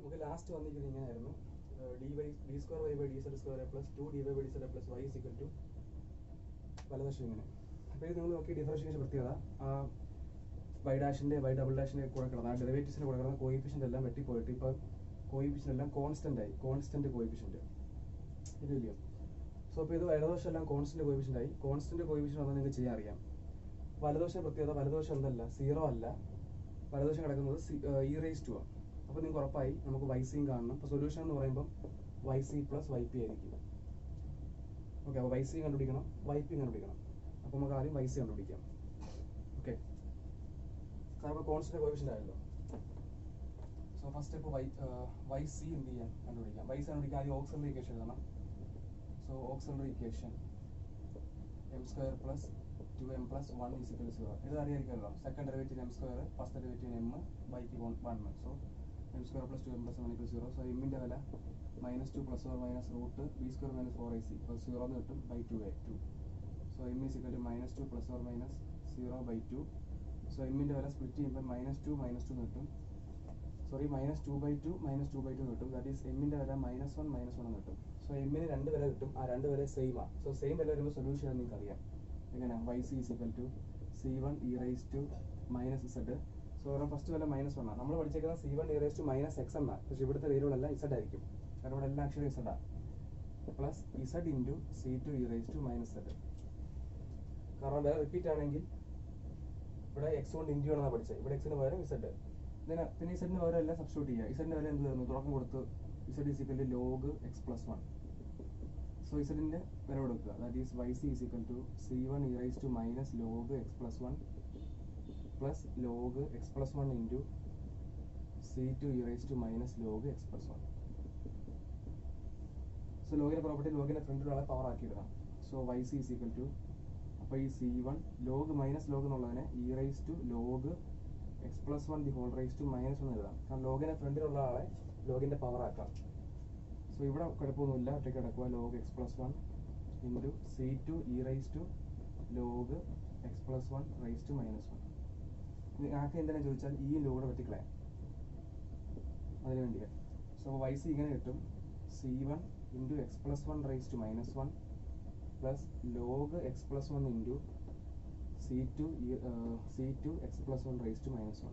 നമുക്ക് ലാസ്റ്റ് വന്നിരിക്കുന്നത് ഇങ്ങനെയായിരുന്നു. D square Y by D Z square A plus 2 D Y by D Z plus Y is equal to വലതുവശം ഇങ്ങനെ. അപ്പോൾ ഇത് നിങ്ങൾ നോക്കി ഡിഫറൻഷിയേഷൻ പ്രത്യേകത ആ വൈ ഡാഷിൻ്റെ വൈ ഡബിൾ ഡാഷിൻ്റെ കൂടെ കിടന്ന ആ ഡെറിവേറ്റീവ്സിൻ്റെ കൂടെ കിടന്ന കോയിഫിഷ്യൻ്റ് എല്ലാം വെട്ടിപ്പോയിട്ട് ഇപ്പോൾ കോയിഫിഷ്യൻ്റ് എല്ലാം കോൺസ്റ്റൻ്റ് ആയി. Constant coefficient ഇതില്ലയോ. സോ അപ്പോൾ ഇത് വലതുവശം എല്ലാം കോൺസ്റ്റൻ്റ് കോയിഫിഷ്യൻ്റ് ആയി. കോൺസ്റ്റൻ്റ് കോയിഫിഷ്യൻ്റ് വന്നാൽ നിങ്ങൾക്ക് ചെയ്യാൻ അറിയാം. വലതുവശം പ്രത്യേകത വലതുവശം എന്തല്ല, 0 അല്ല. വലതുവശം കിടക്കുന്നത് ഇ റേസ് ടു ആണ്. അപ്പോൾ നിങ്ങൾക്ക് ഉറപ്പായി നമുക്ക് വൈ സിയും കാണണം. അപ്പോൾ സൊല്യൂഷൻ എന്ന് പറയുമ്പോൾ y c plus y p ആയിരിക്കും. ഓക്കെ, അപ്പോൾ വൈ സി കണ്ടുപിടിക്കണം, വൈ പി കണ്ടുപിടിക്കണം. അപ്പോൾ നമുക്ക് ആദ്യം വൈ സി കണ്ടുപിടിക്കാം. ഓക്കെ, കാരണം കോൺസ്റ്റന്റ് കോഫിഷ്യന്റ് ആയല്ലോ. സോ ഫസ്റ്റ് ഇപ്പോൾ വൈ സി എന്ത് ചെയ്യാൻ കണ്ടുപിടിക്കാം. വൈ സി കണ്ടുപിടിക്കാൻ ആദ്യം ഓക്സിലറി ഇക്വേഷൻ എഴുതണം. So auxiliary equation m square plus 2m plus 1 is equal to 0. ഇത് അറിയായിരിക്കുമല്ലോ. Second derivative m square, first derivative m, bike 1. So M square plus 2m plus 1 equal 0. So എമ്മിൻ്റെ വില -2 plus or minus root B square minus 4ac plus 0 എന്ന് കിട്ടും by 2a 2. So M is equal to -2 plus or minus 0 by 2. So എമ്മിൻ്റെ വില split ചെയ്യുമ്പോൾ -2 എന്ന് കിട്ടും. Sorry -2 by 2 എന്ന് കിട്ടും. ദാറ്റ് ഈസ് എമ്മിൻ്റെ വില -1 എന്ന് കിട്ടും. സോ എമ്മിന് 2 വില കിട്ടും. ആ 2 വില സെയിം ആണ്. സോ സെയിം വില വരുമ്പോൾ സൊല്യൂഷൻ നിങ്ങൾക്ക് അറിയാം. എങ്ങനെയാണ് Y C is equal to C1 e raise to -z. So first വില -1 ആണ്. നമ്മൾ പഠിച്ചേക്കുന്നത് C1 e raise to -x എന്നാണ്. പക്ഷേ ഇവിടുത്തെ വേരിയബിൾ എല്ലാം z ആയിരിക്കും. കാരണം ഇവിടെ എല്ലാം അക്ഷരം z ആണ്. Plus z into C2 e raise to -z. കാരണം വേറെ റിപ്പീറ്റ് ആണെങ്കിൽ ഇവിടെ x കൊണ്ട് ഇൻറ്റു ആണെന്നാണ് പഠിച്ചത്. ഇവിടെ x ന് പകരം z. പിന്നെ z ന് പകരം എല്ലാം സബ്സ്റ്റിറ്റ്യൂട്ട് ചെയ്യുക. z ന്റെ വില എന്ത് തരുന്നു? തുടക്കം കൊടുത്ത് z is equal to log x plus 1. So ഇസഡിൻ്റെ വില കൊടുക്കുക. That is y C is equal to C1 e raise to minus log x plus 1 plus log x plus 1 into C2 e raise to minus log x plus 1. So ലോഗിൻ്റെ property ലോഗിൻ്റെ ഫ്രണ്ടിലുള്ള power ആക്കി ഇടാം. So Y C is equal to അപ്പോൾ ഈ C1 log minus log എന്നുള്ളതിനെ e raise to log x plus 1 the whole raise to -1 എഴുതാം. കാരണം ലോഗിൻ്റെ ഫ്രണ്ടിലുള്ള ആളെ ലോഗിൻ്റെ പവർ ആക്കാം. സോ ഇവിടെ കുഴപ്പമൊന്നുമില്ല, ഒറ്റയ്ക്ക് കിടക്കുക. log x plus 1 into C2 e raise to log x plus 1 raise to -1. ആക്കി എന്തിനാണെന്ന് ചോദിച്ചാൽ ഈ ലോഗിനെ പറ്റിക്കളയാം, അതിന് വേണ്ടിയാണ്. സോ വൈ സി ഇങ്ങനെ കിട്ടും. C1 into x plus 1 raise to -1 plus log x plus 1 into C2 x plus 1 raise to -1.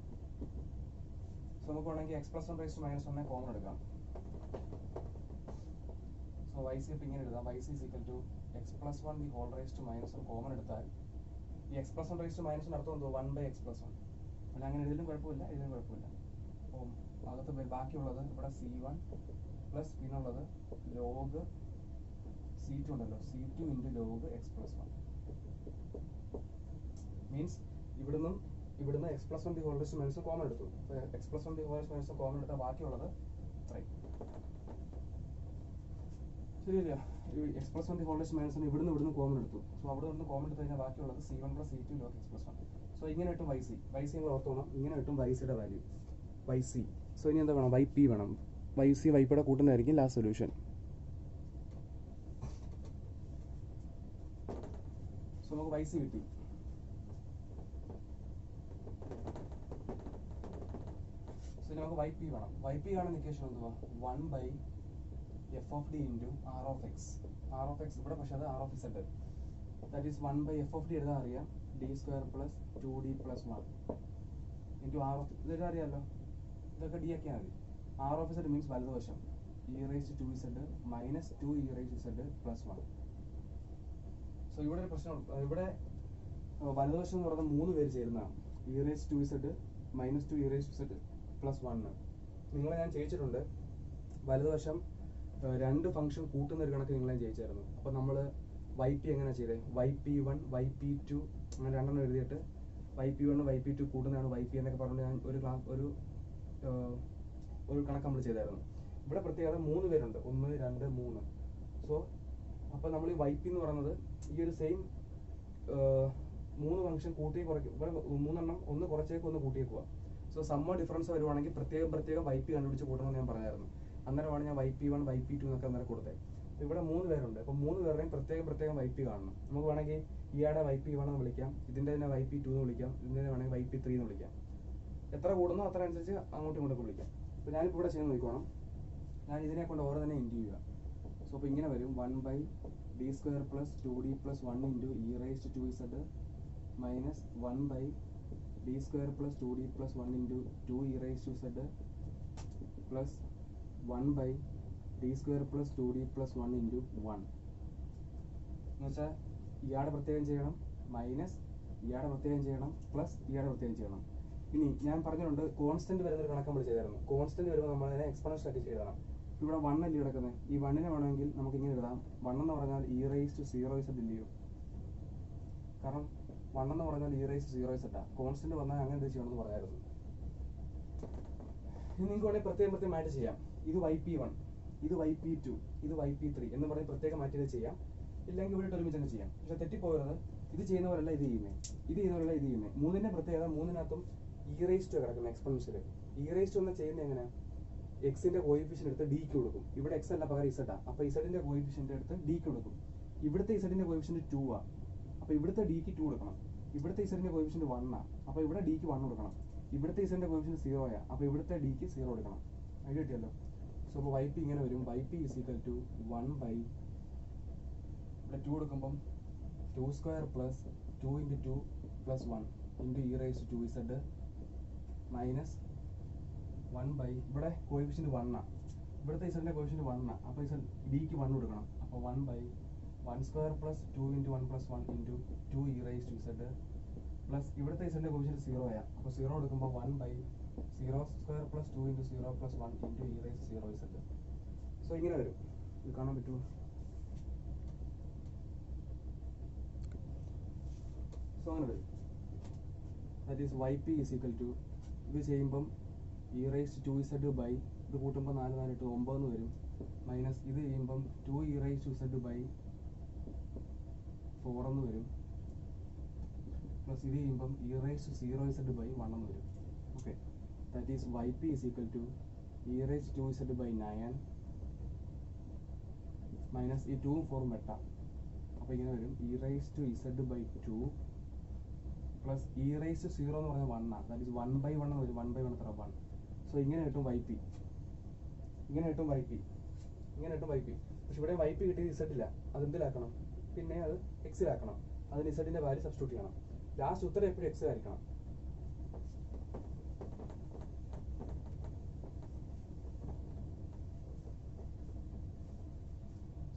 So നമുക്ക് വേണമെങ്കിൽ x plus 1 raise to -1 common എടുക്കാം. സോ വൈ സി ഇപ്പം ഇങ്ങനെ എഴുതാം. Y C is equal to X plus 1 the whole raise to -1 common എടുത്താൽ ഈ X plus 1 raise to -1 അർത്ഥം എന്തോ 1 ബൈ എക്സ് പ്ലസ് 1. അല്ല, അങ്ങനെ എഴുതിയാലും കുഴപ്പമില്ല, എഴുതിയാലും കുഴപ്പമില്ല. അപ്പോൾ അകത്ത് ബാക്കിയുള്ളത് ഇവിടെ C1 പ്ലസ് പിന്നുള്ളത് log C2 ഉണ്ടല്ലോ, C2 into log x plus 1 means ഇവിടുന്ന് x plus 1 the whole raise to -1 common എടുത്തു. X plus 1 the whole raise to -1 common എടുത്താൽ ബാക്കിയുള്ളത് ഇത്രയും. ശരിയല്ല, x plus 1 the whole raise to -1 ഇവിടുന്ന് കോമൺ എടുത്തു. സോ അവിടെ നിന്ന് കോമൺ എടുത്ത് കഴിഞ്ഞാൽ ബാക്കിയുള്ളത് C1 plus C2 log x plus 1. So ഇങ്ങനെ കിട്ടും വൈ സി. വൈ സി നിങ്ങൾ ഓർത്തോണം, ഇങ്ങനെ കിട്ടും വൈ സിയുടെ വാല്യൂ വൈ സി. സോ ഇനി എന്താ വേണം? വൈ പി വേണം. വൈ സി വൈ പിയുടെ കൂട്ടുന്നതായിരിക്കും ലാസ്റ്റ് സൊല്യൂഷൻ. സോ നമുക്ക് വൈ സി കിട്ടി. സോ ഇനി നമുക്ക് വൈ പി വേണം. വൈ പി കാണുന്ന ഇക്വേഷൻ എന്തുവാ? 1 by F of D into R of X. R of X ഇവിടെ, പക്ഷേ അത് R of Z. That is 1 by F of D എഴുതാൻ അറിയാം. D square plus 2d plus 1 into R of ഇതൊക്കെ അറിയാമല്ലോ. ഇതൊക്കെ ഡി ആക്കിയാൽ മതി. ആർ ഓഫ് ഇസഡ് മീൻസ് വലതുവശം e raise to 2z minus 2 E raise to z plus 1. So ഇവിടെ ഒരു പ്രശ്നം. ഇവിടെ വലതുവശം എന്ന് പറയുന്നത് 3 പേര് ചേരുന്നതാണ്. E raise to 2z minus 2 E raise to z plus 1. നിങ്ങളെ ഞാൻ ചെയ്യിച്ചിട്ടുണ്ട്. വലതുവശം 2 ഫംഗ്ഷൻ കൂട്ടുന്ന ഒരു കണക്ക് നിങ്ങളെ ജയിച്ചായിരുന്നു. അപ്പോൾ നമ്മൾ വൈ പി എങ്ങനെ ചെയ്തേ? വൈ പി 1 വൈ പി 2 അങ്ങനെ 2 എഴുതിയിട്ട് വൈ പി 1 വൈ പി 2 കൂടുന്നതാണ് വൈ പി എന്നൊക്കെ പറഞ്ഞുകൊണ്ട് ഞാൻ ഒരു കണക്ക് നമ്മൾ ചെയ്തായിരുന്നു. ഇവിടെ പ്രത്യേകത 3 പേരുണ്ട്, 1 2 3. സോ അപ്പോൾ നമ്മൾ ഈ വൈ പി എന്ന് പറയുന്നത് ഈ ഒരു സെയിം 3 ഫംഗ്ഷൻ കൂട്ടി കുറയ്ക്കും. ഇവിടെ 3 എണ്ണം ഒന്ന് കുറച്ചേക്ക് ഒന്ന് കൂട്ടിയേക്കുക. സോ സമ്മോ ഡിഫറൻസ് വരുവാണെങ്കിൽ പ്രത്യേകം വൈ പി കണ്ടുപിടിച്ച് കൂട്ടണമെന്ന് ഞാൻ പറഞ്ഞായിരുന്നു. അന്നേരമാണ് ഞാൻ വൈ പി 1 വൈ പി 2 എന്നൊക്കെ അന്നേരം കൊടുത്തത്. ഇവിടെ 3 പേരുണ്ട്. അപ്പോൾ 3 പേരുടെയും പ്രത്യേകം വൈ പി കാണണം. നമുക്ക് വേണമെങ്കിൽ ഇയാളുടെ വൈ പി 1 എന്ന് വിളിക്കാം, ഇതിൻ്റെ തന്നെ വൈ പി 2 എന്ന് വിളിക്കാം, ഇതിൻ്റെ വേണമെങ്കിൽ വൈ പി 3 എന്ന് വിളിക്കാം. എത്ര കൂടുന്നോ അത്ര അനുസരിച്ച് അങ്ങോട്ടും ഇങ്ങോട്ടൊക്കെ വിളിക്കാം. അപ്പോൾ ഞാനിപ്പോൾ ഇവിടെ ചെയ്യുന്ന നോക്കണം, ഞാൻ ഇതിനെ കൊണ്ട് ഓരോ തന്നെ ഇൻറ്റു ചെയ്യുക. സോ അപ്പോൾ ഇങ്ങനെ വരും 1/d² + 2d + 1 × e⁻²z minus 1/d² + 2d + 1 × 2e⁻² plus 1/d² + 2d + 1 × 1 എന്ന് വെച്ചാൽ ഇയാടെ പ്രത്യേകം ചെയ്യണം, മൈനസ് ഇയാടെ പ്രത്യേകം ചെയ്യണം, പ്ലസ് ഇയാടെ പ്രത്യേകം ചെയ്യണം. ഇനി ഞാൻ പറഞ്ഞിട്ടുണ്ട് കോൺസ്റ്റന്റ് വരുന്നൊരു കണക്ക് നമ്മൾ ചെയ്തായിരുന്നു. കോൺസ്റ്റന്റ് വരുമ്പോൾ നമ്മൾ അതിനെ എക്സ്പോണൻഷ്യൽ ആക്കി എഴുതണം. ഇവിടെ 1 അല്ലേ കിടക്കുന്നത്, ഈ 1നെ വേണമെങ്കിൽ നമുക്ക് ഇങ്ങനെ എഴുതാം. 1 എന്ന് പറഞ്ഞാൽ e⁻0z ഇല്ലയോ, കാരണം 1 എന്ന് പറഞ്ഞാൽ e⁻0z ആ. കോൺസ്റ്റന്റ് വന്നാൽ അങ്ങനെ എന്ത് ചെയ്യണമെന്ന് പറയാമായിരുന്നു. ഇനി നിങ്ങൾക്ക് വേണമെങ്കിൽ പ്രത്യേകം മാറ്റി ചെയ്യാം. ഇത് yp1, ഇത് yp2, ഇത് yp3 എന്ന് പറഞ്ഞ് പ്രത്യേകം മാറ്റി ചെയ്യാം. ഇല്ലെങ്കിൽ ഇവിടെ ഒരുമിച്ച് തന്നെ ചെയ്യാം. പക്ഷെ തെറ്റിപ്പോകരുത്, ഇത് ചെയ്യുന്ന പോലല്ല ഇത് ചെയ്യുന്നത്, ഇത് ചെയ്യുന്ന പോലല്ല ഇത് ചെയ്യുന്നത്. മൂന്നിൻ്റെ പ്രത്യേകത, മൂന്നിനകത്തും e⁻² കിടക്കുന്ന എക്സ്പോണൻഷ്യൽ. e⁻² എന്ന് ചെയ്യുന്നത് എങ്ങനെ, എക്സിന്റെ കോയിഫിഷ്യന്റ് എടുത്ത് ഡിക്ക് കൊടുക്കും. ഇവിടെ എക്സ് അല്ല, പകരം ഇസഡ് ആ. അപ്പോൾ ഇസഡിന്റെ കോയിഫിഷ്യന്റ് എടുത്ത് ഡിക്ക് കൊടുക്കും. ഇവിടുത്തെ ഇസഡിന്റെ കോയിഫിഷ്യന്റ് 2 ആ. അപ്പോൾ ഇവിടുത്തെ ഡിക്ക് 2 കൊടുക്കണം. ഇവിടുത്തെ ഇസഡിന്റെ കോയിഫിഷ്യന്റ് 1 ആ. അപ്പോൾ ഇവിടെ ഡിക്ക് 1 കൊടുക്കണം. ഇവിടുത്തെ ഇസഡിന്റെ കോയിഫിഷ്യന്റ് 0 ആ. അപ്പോൾ ഇവിടുത്തെ ഡിക്ക് 0 കൊടുക്കണം. അത് കിട്ടിയല്ലോ. സോ അപ്പോൾ yp ഇങ്ങനെ വരും. yp = 1/, ഇവിടെ 2 കൊടുക്കുമ്പം 2² + 2 × 2 + 1 × e⁻²z മൈനസ് 1/, ഇവിടെ കോയിഫിഷ്യന്റ് 1 ആ. ഇവിടുത്തെ ഇസഡിന്റെ കോയിഫിഷ്യന്റ് 1 ആ. അപ്പോൾ ഇസഡ് ഡിക്ക് 1 കൊടുക്കണം. അപ്പോൾ 1/, 1² + 2 × 1 + 1 × 2e⁻² പ്ലസ് ഇവിടുത്തെ ഇസഡിന്റെ കോയിഫിഷ്യന്റ് 0 ആ. അപ്പോൾ 0 കൊടുക്കുമ്പോൾ 1/, 0² + 2 × 0 + 1 × e⁻0z. സോ ഇങ്ങനെ വരും. ഇത് കാണാൻ പറ്റുമോ? സോ അങ്ങനെ വരും. ദാറ്റ് ഈസ് yp = ഇത് ചെയ്യുമ്പം e⁻²z ബൈ ഇത് കൂട്ടുമ്പോൾ 4 4 8 9 എന്ന് വരും. മൈനസ് ഇത് ചെയ്യുമ്പം 2e⁻² ബൈ 4 എന്ന് വരും. പ്ലസ് ഇത് ചെയ്യുമ്പം e⁻0z ബൈ 1 എന്ന് വരും. Okay, that is yp = e⁻2z by 9 minus ഈ 2 4 വെട്ടാം. അപ്പോൾ ഇങ്ങനെ വരും e⁻z ബൈ 2 പ്ലസ് e⁻0 എന്ന് പറഞ്ഞാൽ 1 ആണ്. ദാറ്റ് ഈസ് 1/1 എന്ന് വരും. 1/1 എത്ര, 1. സോ ഇങ്ങനെ കിട്ടും yp, ഇങ്ങനെ കിട്ടും yp, ഇങ്ങനെ കിട്ടും yp. പക്ഷെ ഇവിടെ yp കിട്ടിയത് ഇസഡില്ല. അത് എന്തിലാക്കണം, പിന്നെ അത് എക്സിലാക്കണം. അതിന് ഇസഡിന്റെ വാല്യൂ സബ്സ്റ്റിറ്റ്യൂട്ട് ചെയ്യണം. ലാസ്റ്റ് ഉത്തരം എപ്പോഴും എക്സ് ആയിരിക്കണം.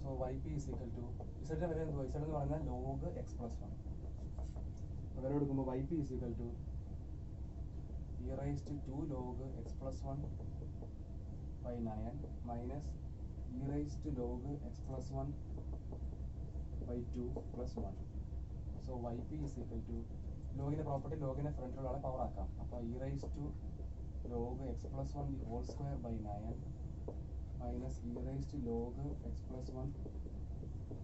സോ yp = ഇസഡിന്റെ വില എന്തുവാ, ഇസഡ് എന്ന് പറഞ്ഞാൽ log x + 1. വില കൊടുക്കുമ്പോൾ yp = e⁻2 log x + 1 by 9 minus e⁻log x + 1 by 2 + 1. So yp = ലോഗിന്റെ പ്രോപ്പർട്ടി, ലോഗിന്റെ ഫ്രണ്ടിലുള്ള ആളെ പവർ ആക്കാം. അപ്പോൾ e⁻log x + 1 2 by 9 minus e⁻log x + 1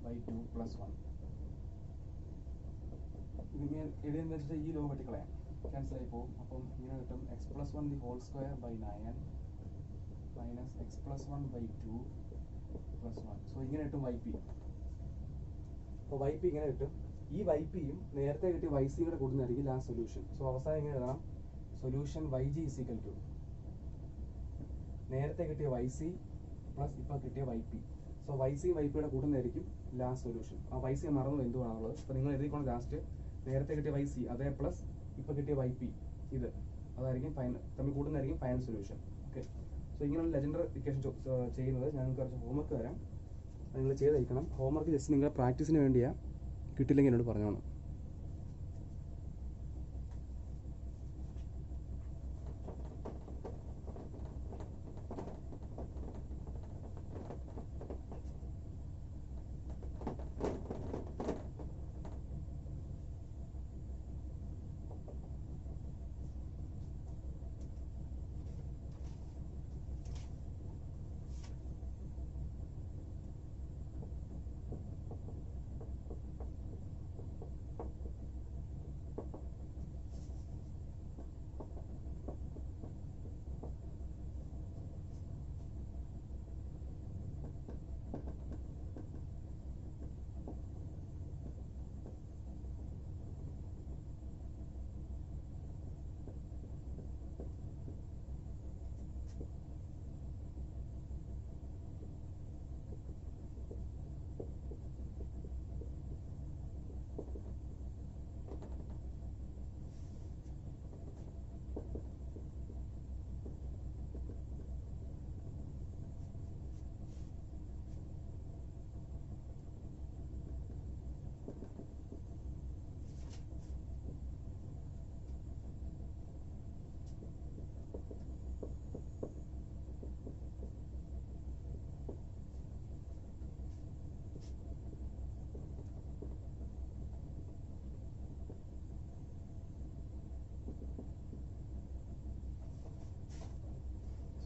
by 2 + 1. ഇതിങ്ങനെ എഴുതുന്നത് വെച്ചാൽ ഈ ലോഗ് വെട്ടിക്കളയാം, ക്യാൻസൽ ആയി പോകും. അപ്പം ഇങ്ങനെ കിട്ടും x + 1 2 by 9 minus x + 1 by 2 + 1. So ഇങ്ങനെ കിട്ടും yp. അപ്പോൾ yp ഇങ്ങനെ കിട്ടും. ഈ ypയും നേരത്തെ കിട്ടിയ yc കൂടെ കൊടുക്കുന്നതായിരിക്കും ലാസ്റ്റ് സൊല്യൂഷൻ. സോ അവസാനം ഇങ്ങനെ എഴുതാം, സൊല്യൂഷൻ yg = നേരത്തെ കിട്ടിയ yc പ്ലസ് ഇപ്പോൾ കിട്ടിയ yp. സോ yc ypയുടെ കൂട്ടുന്നതായിരിക്കും ലാസ്റ്റ് സൊല്യൂഷൻ. ആ yc മറന്നു എന്തുവാണുള്ളത്. അപ്പോൾ നിങ്ങൾ എഴുതിക്കൊണ്ട് ലാസ്റ്റ് നേരത്തെ കിട്ടിയ yc അതേ പ്ലസ് ഇപ്പോൾ കിട്ടിയ yp, ഇത് അതായിരിക്കും ഫൈനൽ, തമ്മിൽ കൂട്ടുന്നതായിരിക്കും ഫൈനൽ സൊല്യൂഷൻ. ഓക്കെ, സോ ഇങ്ങനെയുള്ള ലെജൻഡർ ഇക്വേഷൻ ചെയ്യുന്നത് ഞാൻ നിങ്ങൾക്ക് കുറച്ച് ഹോംവർക്ക് തരാം, നിങ്ങൾ ചെയ്തയക്കണം. ഹോംവർക്ക് ജസ്റ്റ് നിങ്ങളുടെ പ്രാക്ടീസിന് വേണ്ടിയാണ്, കിട്ടില്ലെങ്കിൽ എന്നോട് പറഞ്ഞോണം.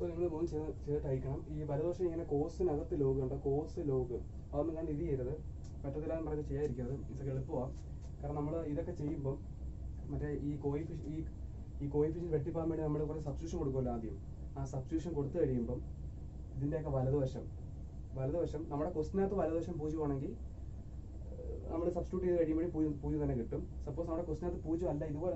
അപ്പോൾ നിങ്ങൾ മൂന്ന് ചെയ്തിട്ട് അയക്കണം. ഈ വലതുവശം ഇങ്ങനെ കോസിനകത്ത് ലോഗ് ഉണ്ട്, കോസ് ലോഗ് അതൊന്നും കണ്ട് ഇത് ചെയ്യരുത്, പറ്റത്തില്ല എന്ന് പറഞ്ഞ് ചെയ്യാതിരിക്കരുത്. ഇതൊക്കെ എളുപ്പമാണ്. കാരണം നമ്മൾ ഇതൊക്കെ ചെയ്യുമ്പം മറ്റേ ഈ കോയിഫിഷ്യൻ വെട്ടിപ്പോകാൻ വേണ്ടി നമ്മൾ കുറേ സബ്സ്റ്റിറ്റ്യൂഷൻ കൊടുക്കുമല്ലോ ആദ്യം. ആ സബ്സ്റ്റിറ്റ്യൂഷൻ കൊടുത്തു കഴിയുമ്പം ഇതിൻ്റെയൊക്കെ വലതുവശം നമ്മുടെ ക്വസ്റ്റിനകത്ത് വലതുവശം 0 ആണെങ്കിൽ നമ്മൾ സബ്സ്റ്റിറ്റ്യൂട്ട് ചെയ്ത് കഴിയുമ്പോഴേ 0 തന്നെ കിട്ടും. സപ്പോസ് നമ്മുടെ ക്വസ്റ്റിനകത്ത് 0 അല്ല, ഇതുപോലെ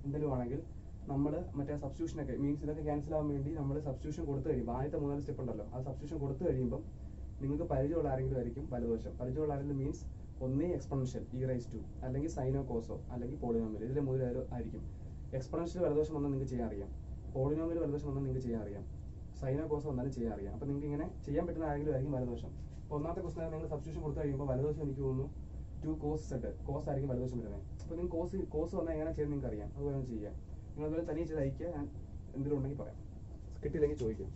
എന്തെങ്കിലും ആണെങ്കിൽ നമ്മൾ മറ്റേ സബ്സ്റ്റിറ്റ്യൂഷനൊക്കെ മീൻസ് ഇതൊക്കെ ക്യാൻസൽ ആവാൻ വേണ്ടി നമ്മൾ സബ്സ്റ്റിറ്റ്യൂഷൻ കൊടുത്തു കഴിയുമ്പോൾ ആദ്യത്തെ 3-4 സ്റ്റെപ്പ് ഉണ്ടല്ലോ, ആ സബ്സ്റ്റിറ്റ്യൂഷൻ കൊടുത്തു കഴിയുമ്പം നിങ്ങൾക്ക് പരിചയമുള്ള ആരെങ്കിലും ആയിരിക്കും വലതുവശം. പരിചയമുള്ള ആരെങ്കിലും മീൻസ് ഒന്നേ എക്സ്പൊണൻഷ്യൽ e⁻², അല്ലെങ്കിൽ സൈനോ കോസോ, അല്ലെങ്കിൽ പോളിനോമിയൽ, ഇതിലെ മൂന്നിലും ആയിരിക്കും. എക്സ്പൊണൻഷ്യൽ വലതുവശം വന്നാൽ നിങ്ങൾക്ക് ചെയ്യാൻ അറിയാം, പോളിനോമിയൽ വലതുവശം വന്നാൽ നിങ്ങൾക്ക് ചെയ്യാൻ അറിയാം, സൈനോ കോസോ വന്നാലും ചെയ്യാൻ അറിയാം. അപ്പോൾ നിങ്ങൾക്ക് ഇങ്ങനെ ചെയ്യാൻ പറ്റുന്ന ആരെങ്കിലും ആയിരിക്കും വലതുവശം. അപ്പോൾ ഒന്നാമത്തെ ക്വസ്റ്റിന് നിങ്ങൾ സബ്സ്റ്റിറ്റ്യൂഷൻ കൊടുത്തു കഴിയുമ്പോൾ വലതുവശം എനിക്ക് തോന്നുന്നു 2 cos z കോസ് ആയിരിക്കും വലതുവശം വരുന്നത്. അപ്പോൾ നിങ്ങൾക്ക് കോസ് വന്നാൽ എങ്ങനെ ചെയ്യുന്നത് നിങ്ങൾക്ക് അറിയാം, അതുപോലെ ചെയ്യാം. നിങ്ങൾ അതുപോലെ തനിയെ ചെയ്ത് അയക്കുക. ഞാൻ എന്തെങ്കിലും ഉണ്ടെങ്കിൽ പറയാം, കിട്ടിയില്ലെങ്കിൽ ചോദിക്കാം.